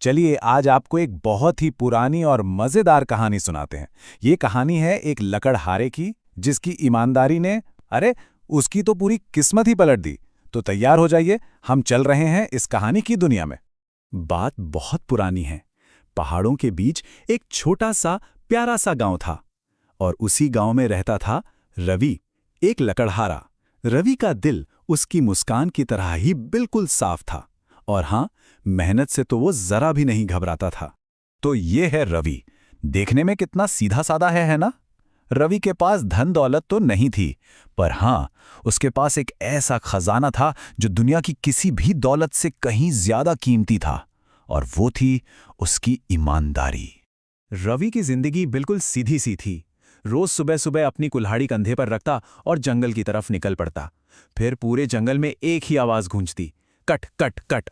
चलिए आज आपको एक बहुत ही पुरानी और मज़ेदार कहानी सुनाते हैं। ये कहानी है एक लकड़हारे की, जिसकी ईमानदारी ने उसकी तो पूरी किस्मत ही पलट दी। तो तैयार हो जाइए, हम चल रहे हैं इस कहानी की दुनिया में। बात बहुत पुरानी है। पहाड़ों के बीच एक छोटा सा प्यारा सा गांव था और उसी गांव में रहता था रवि, एक लकड़हारा। रवि का दिल उसकी मुस्कान की तरह ही बिल्कुल साफ था और हाँ, मेहनत से तो वो जरा भी नहीं घबराता था। तो ये है रवि। देखने में कितना सीधा साधा है ना? रवि के पास धन दौलत तो नहीं थी, पर हाँ, उसके पास एक ऐसा खजाना था जो दुनिया की किसी भी दौलत से कहीं ज्यादा कीमती था, और वो थी उसकी ईमानदारी। रवि की जिंदगी बिल्कुल सीधी सी थी। रोज सुबह सुबह अपनी कुल्हाड़ी कंधे पर रखता और जंगल की तरफ निकल पड़ता। फिर पूरे जंगल में एक ही आवाज गूंजती, कट कट कट।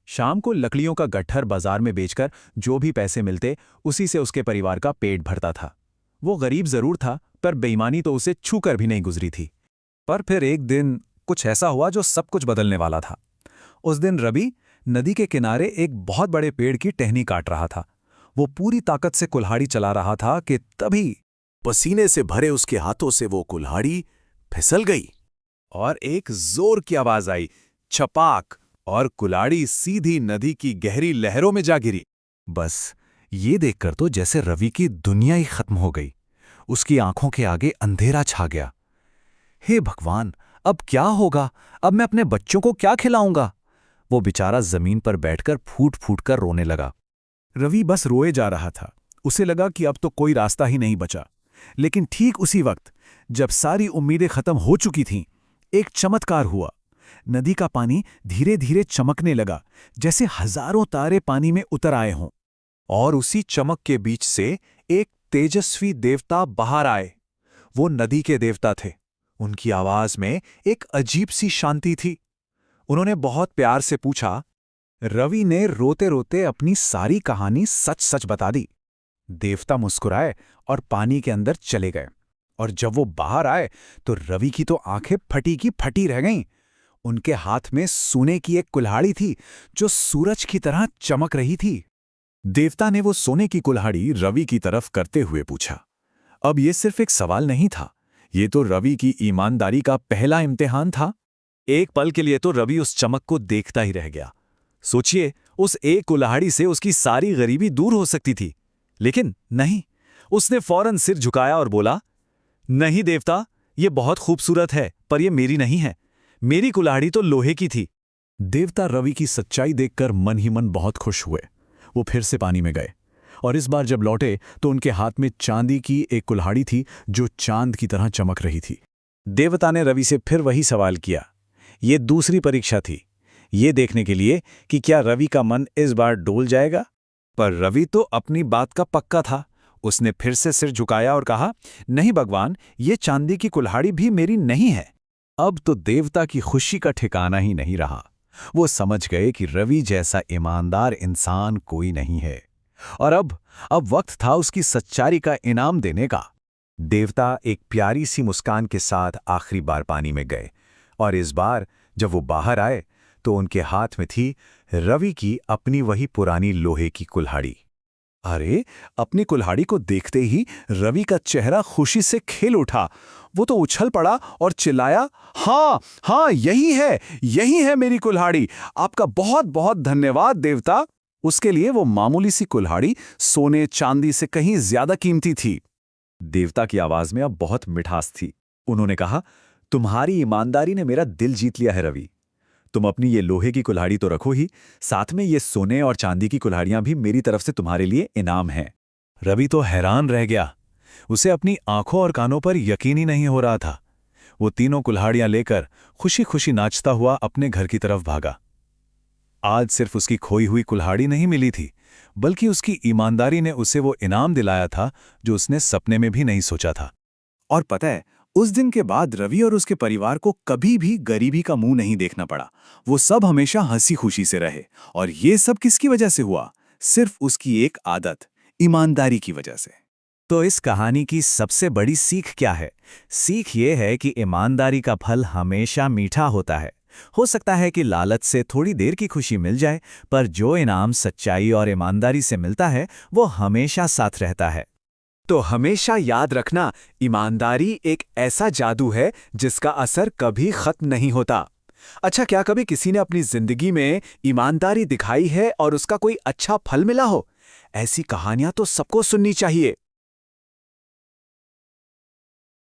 शाम को लकड़ियों का गट्ठर बाजार में बेचकर जो भी पैसे मिलते, उसी से उसके परिवार का पेट भरता था। वो गरीब जरूर था, पर बेईमानी तो उसे छूकर भी नहीं गुजरी थी। पर फिर एक दिन कुछ ऐसा हुआ जो सब कुछ बदलने वाला था। उस दिन रवि नदी के किनारे एक बहुत बड़े पेड़ की टहनी काट रहा था। वो पूरी ताकत से कुल्हाड़ी चला रहा था कि तभी पसीने से भरे उसके हाथों से वो कुल्हाड़ी फिसल गई और एक जोर की आवाज आई, छपाक, और कुल्हाड़ी सीधी नदी की गहरी लहरों में जा गिरी। बस ये देखकर तो जैसे रवि की दुनिया ही खत्म हो गई। उसकी आंखों के आगे अंधेरा छा गया। हे भगवान, अब क्या होगा? अब मैं अपने बच्चों को क्या खिलाऊंगा? वो बेचारा जमीन पर बैठकर फूट फूट कर रोने लगा। रवि बस रोए जा रहा था। उसे लगा कि अब तो कोई रास्ता ही नहीं बचा। लेकिन ठीक उसी वक्त, जब सारी उम्मीदें खत्म हो चुकी थीं, एक चमत्कार हुआ। नदी का पानी धीरे धीरे चमकने लगा, जैसे हजारों तारे पानी में उतर आए हों। और उसी चमक के बीच से एक तेजस्वी देवता बाहर आए। वो नदी के देवता थे। उनकी आवाज में एक अजीब सी शांति थी। उन्होंने बहुत प्यार से पूछा। रवि ने रोते रोते अपनी सारी कहानी सच सच बता दी। देवता मुस्कुराए और पानी के अंदर चले गए। और जब वो बाहर आए तो रवि की तो आंखें फटी की फटी रह गईं। उनके हाथ में सोने की एक कुल्हाड़ी थी जो सूरज की तरह चमक रही थी। देवता ने वो सोने की कुल्हाड़ी रवि की तरफ करते हुए पूछा। अब ये सिर्फ एक सवाल नहीं था, ये तो रवि की ईमानदारी का पहला इम्तिहान था। एक पल के लिए तो रवि उस चमक को देखता ही रह गया। सोचिए, उस एक कुल्हाड़ी से उसकी सारी गरीबी दूर हो सकती थी, लेकिन नहीं। उसने फौरन सिर झुकाया और बोला, नहीं देवता, ये बहुत खूबसूरत है, पर यह मेरी नहीं है। मेरी कुल्हाड़ी तो लोहे की थी। देवता रवि की सच्चाई देखकर मन ही मन बहुत खुश हुए। वो फिर से पानी में गए और इस बार जब लौटे तो उनके हाथ में चांदी की एक कुल्हाड़ी थी जो चांद की तरह चमक रही थी। देवता ने रवि से फिर वही सवाल किया। ये दूसरी परीक्षा थी, ये देखने के लिए कि क्या रवि का मन इस बार डोल जाएगा। पर रवि तो अपनी बात का पक्का था। उसने फिर से सिर झुकाया और कहा, नहीं भगवान, ये चांदी की कुल्हाड़ी भी मेरी नहीं है। अब तो देवता की खुशी का ठिकाना ही नहीं रहा। वो समझ गए कि रवि जैसा ईमानदार इंसान कोई नहीं है और अब वक्त था उसकी सच्चाई का इनाम देने का। देवता एक प्यारी सी मुस्कान के साथ आखिरी बार पानी में गए और इस बार जब वो बाहर आए तो उनके हाथ में थी रवि की अपनी वही पुरानी लोहे की कुल्हाड़ी। अरे, अपनी कुल्हाड़ी को देखते ही रवि का चेहरा खुशी से खिल उठा। वो तो उछल पड़ा और चिल्लाया, हाँ हाँ, यही है मेरी कुल्हाड़ी। आपका बहुत बहुत धन्यवाद देवता। उसके लिए वो मामूली सी कुल्हाड़ी सोने चांदी से कहीं ज्यादा कीमती थी। देवता की आवाज में अब बहुत मिठास थी। उन्होंने कहा, तुम्हारी ईमानदारी ने मेरा दिल जीत लिया है रवि। तुम अपनी ये लोहे की कुल्हाड़ी तो रखो ही, साथ में ये सोने और चांदी की कुल्हाड़ियां भी मेरी तरफ से तुम्हारे लिए इनाम हैं। रवि तो हैरान रह गया। उसे अपनी आंखों और कानों पर यकीन ही नहीं हो रहा था। वो तीनों कुल्हाड़ियां लेकर खुशी खुशी नाचता हुआ अपने घर की तरफ भागा। आज सिर्फ उसकी खोई हुई कुल्हाड़ी नहीं मिली थी, बल्कि उसकी ईमानदारी ने उसे वो इनाम दिलाया था जो उसने सपने में भी नहीं सोचा था। और पता है, उस दिन के बाद रवि और उसके परिवार को कभी भी गरीबी का मुंह नहीं देखना पड़ा। वो सब हमेशा हंसी खुशी से रहे। और ये सब किसकी वजह से हुआ? सिर्फ उसकी एक आदत, ईमानदारी की वजह से। तो इस कहानी की सबसे बड़ी सीख क्या है? सीख ये है कि ईमानदारी का फल हमेशा मीठा होता है। हो सकता है कि लालच से थोड़ी देर की खुशी मिल जाए, पर जो इनाम सच्चाई और ईमानदारी से मिलता है वो हमेशा साथ रहता है। तो हमेशा याद रखना, ईमानदारी एक ऐसा जादू है जिसका असर कभी खत्म नहीं होता। अच्छा, क्या कभी किसी ने अपनी जिंदगी में ईमानदारी दिखाई है और उसका कोई अच्छा फल मिला हो? ऐसी कहानियां तो सबको सुननी चाहिए।